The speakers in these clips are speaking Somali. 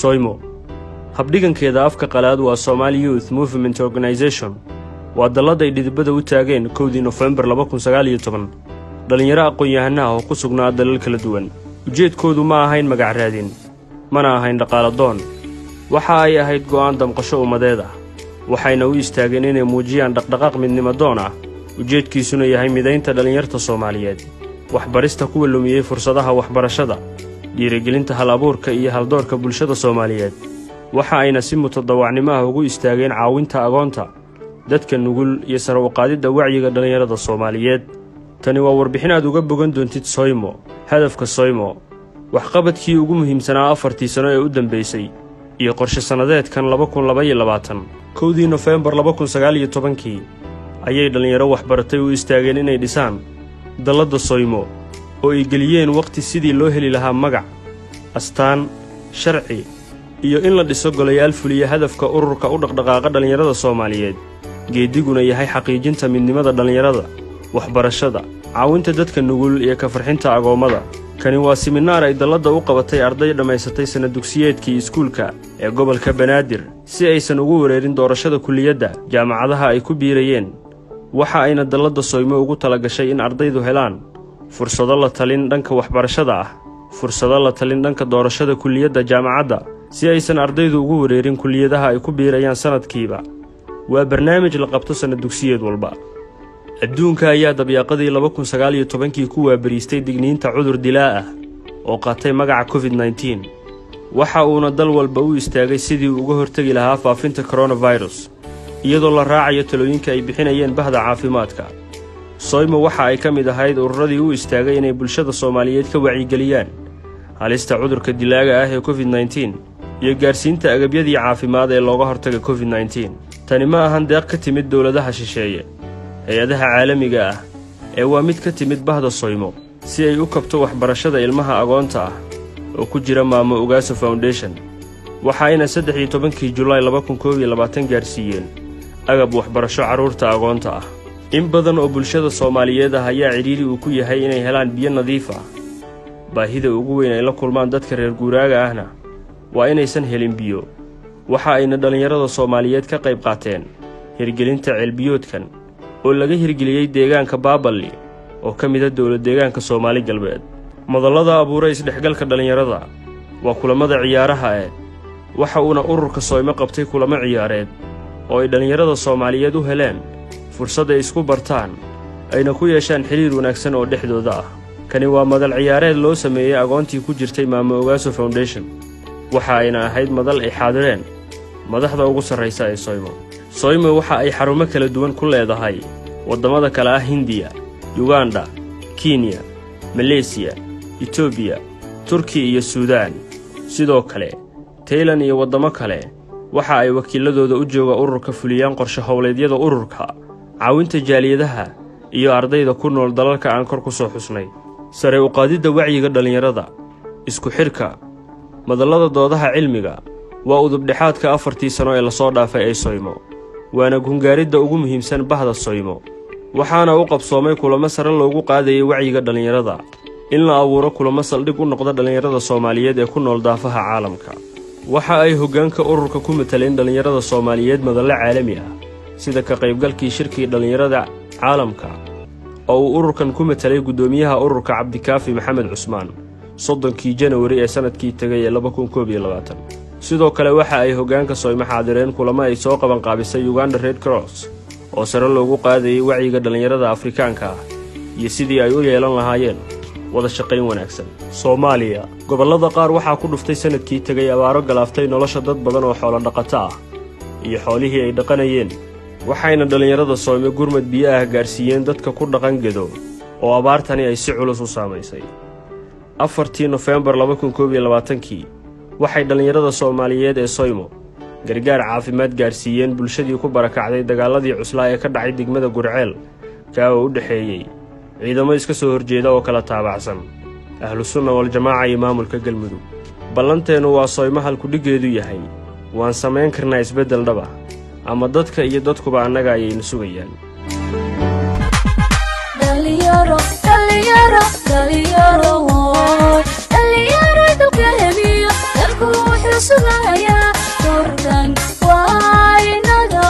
soimo habdhigankeeda afka qalaad waa Somali Youth Movement Organization waa dallad ay dhidibada u taageen 1 November 2019 dhalinyaro aqoon-yahano oo ku sugnaa dalal kala duwan ujeedkoodu ma ahayn magac raadin mana ahayn dhaqaale doon waxa ay ahayd go'aan damqasho umadeeda waxayna u istaageen inay muujiyaan dhaqdhaqaaq midnimo doon ah ujeedkiisuna yahay mideynta dhalinyarta Soomaaliyeed waxbarista kuwa lumiyay fursadaha waxbarashada dhiirigelinta hal-abuurka iyo haldoorka bulshada Soomaaliyeed waxa ayna si mutadawacnimo ah ugu istaageen caawinta agoonta dadka nugul iyo sare u qaadida wacyiga dhalinyarada Soomaaliyeed tani waa warbixin aad uga bogan doontid Soimo hadafka Soimo waxqabadkii ugu muhiimsanaa 4 sano ee u dambeysay iyo qorshe sanadeedkan 2022 1 November 2019 ayay dhalinyaro waxbaratay u istaageen inay dhisaan dallada Soimo oo ay geliyeen waqti sidii loo heli lahaa magac astaan sharci iyo in la dhiso golayaal fuliya hadafka ururka u dhaqdhaqaaqa dhalinyarada Soomaaliyeed geediguna yahay xaqiijinta midnimada dhalinyarada waxbarashada caawinta dadka nugul iyo ka farxinta agoomada kani waa seminar ay dallada u qabatay arday dhamaysatay sanad dugsiyeedkii iskuulka ee gobolka Banaadir si aysan ugu wareerin doorashada kulliyadda jaamacadaha ay ku biirayeen waxa ayna dallada Soimo ugu talagashay in ardaydu helaan fursado la talin dhanka waxbarashada ah fursado la talin dhanka doorashada kulliyadda jaamacadda si aysan ardaydu ugu wareerin kulliyadaha ay ku biirayaan sanadkiiba waa barnaamij la qabto sanad dugsiyeed walba adduunka ayaa dabyaaqadii 2019 ku waabariistay digniinta cudur dilaa ah oo qaatay magaca COVID-19 waxa uuna dal walba u istaagay sidii uga hortagi lahaa faafinta coronavirus iyadoo la raacayo talooyinka ay bixinayeen bahda caafimaadka Soimo waxa ay ka mid ahayd ururadii u istaagay inay bulshada Soomaaliyeed ka wacyigeliyaan halista cudurka dilaaga ah ee COVID-19 iyo gaarsiinta agabyadii caafimaad ee looga hortaga COVID-19 tani ma ahan deeq ka timid dawladaha shisheeye hay'adaha caalamiga ah ee waa mid ka timid bahda Soimo si ay u kabto waxbarashada ilmaha agoonta ah oo ku jira Maamo Ugaaso Foundation waxa ayna 13 July 2021 gaarsiiyeen agab waxbarasho carruurta agoonta ah in badan oo bulshada Soomaaliyeed ah ayaa ciriiri uu ku yahay inay helaan biyo nadiif ah baahida ugu weyn ay la kulmaan dadka reer guuraaga ahna waa inaysan helin biyo waxa ayna dhalinyarada Soomaaliyeed ka qayb qaateen hirgelinta ceelbiyoodkan oo laga hirgeliyay deegaanka Baaballi oo ka mid ah dawlad deegaanka Soomaali galbeed madallada abuuray isdhexgalka dhalinyarada waa kulamada ciyaaraha waxa uuna ururka Soimo qabtay kulamo ciyaareed oo ay dhalinyarada Soomaaliyeed u heleen fursad ay isku bartaan ayna ku yeeshaan xiriir wanaagsan oo dhexdooda ah kani waa madal ciyaareed loo sameeyay agoontii ku jirtay Maamo Ugaaso Foundation waxa ayna ahayd madal ay xaadireen madaxda ugu sarreysa ee Soimo waxa ay xarumo kala duwan ku leedahay wadamada kala ah Hindiya Uganda Kenya Malaysia Ethiopia Turkiya iyo Suudaan sidoo kale Thailand iyo wadamo kale waxa ay wakiiladooda u jooga ururka fuliyaan qorshe hawleedyada ururka caawinta jaaliyadaha iyo ardayda ku nool dalalka aan kor ku soo xusnay sare u qaadida wacyiga dhalinyarada isku xirka madallada doodaha cilmiga waa udub dhexaadka 4 sano ee la soo dhaafay ay Soimo waana gungaaridda ugu muhiimsan bahda Soimo waxaana u qabsoomay kulamo sare loogu qaadayay wacyiga dhalinyarada in la abuuro kulamo saldhig u noqda dhalinyarada Soomaaliyeed ee ku nool daafaha caalamka waxa ay hoggaanka ururka ku mataleen dhalinyarada Soomaaliyeed madalla caalami ah sida ka qaybgalkii shirkii dhalinyarada caalamka oo uu ururkan ku matalay gudoomiyaha ururka Cabdikaafi Maxamed Cusmaan 30 January ee sanadkii tagay 2021 sidoo kale waxa ay hoggaanka Soimo xaadireen kulamo ay soo qaban qaabisay Uganda Red Cross oo sare loogu qaadayay wacyiga dhalinyarada Afrikaanka ah iyo sidii ay u yeelan lahaayeen wada shaqayn wanaagsan Soomaaliya gobolada qaar waxa ku dhuftay sanadkii tagay abaaro galaaftay nolosha dad badan oo xoolo dhaqato ah iyo xoolihii ay dhaqanayeen waxayna dhalinyarada Soimo gurmad biyo ah gaarsiiyeen dadka ku dhaqan Gedo oo abaartani ay si culus u saameysay 4 November 2021 waxay dhalinyarada Soomaaliyeed ee Soimo gargaar caafimaad gaarsiiyeen bulshadii ku barakacday dagaaladii cuslaa ee ka dhacay degmada Gurceel ka u dhaxeeyay ciidamo iska soo horjeeda oo kala taabacsan ahlu sunna wal jamaaca iyo maamulka Galmudug ballanteenu waa Soimo halku dhigeedu yahay waan sameyn karnaa isbedel dhaba ama dadka iyo dadkuba annaga ayayna sugayaan dhalinyaro dhalinyaro dhalinyaro dhalinyaro dalka hemiyo dalku wuxuu sugaya doorkan waa inaga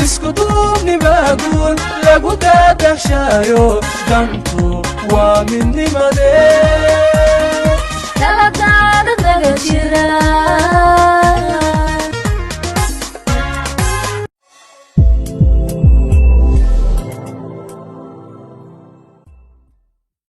isku duubni baaguul lagu daadashayo dantu waa midnimade taladaada laga jira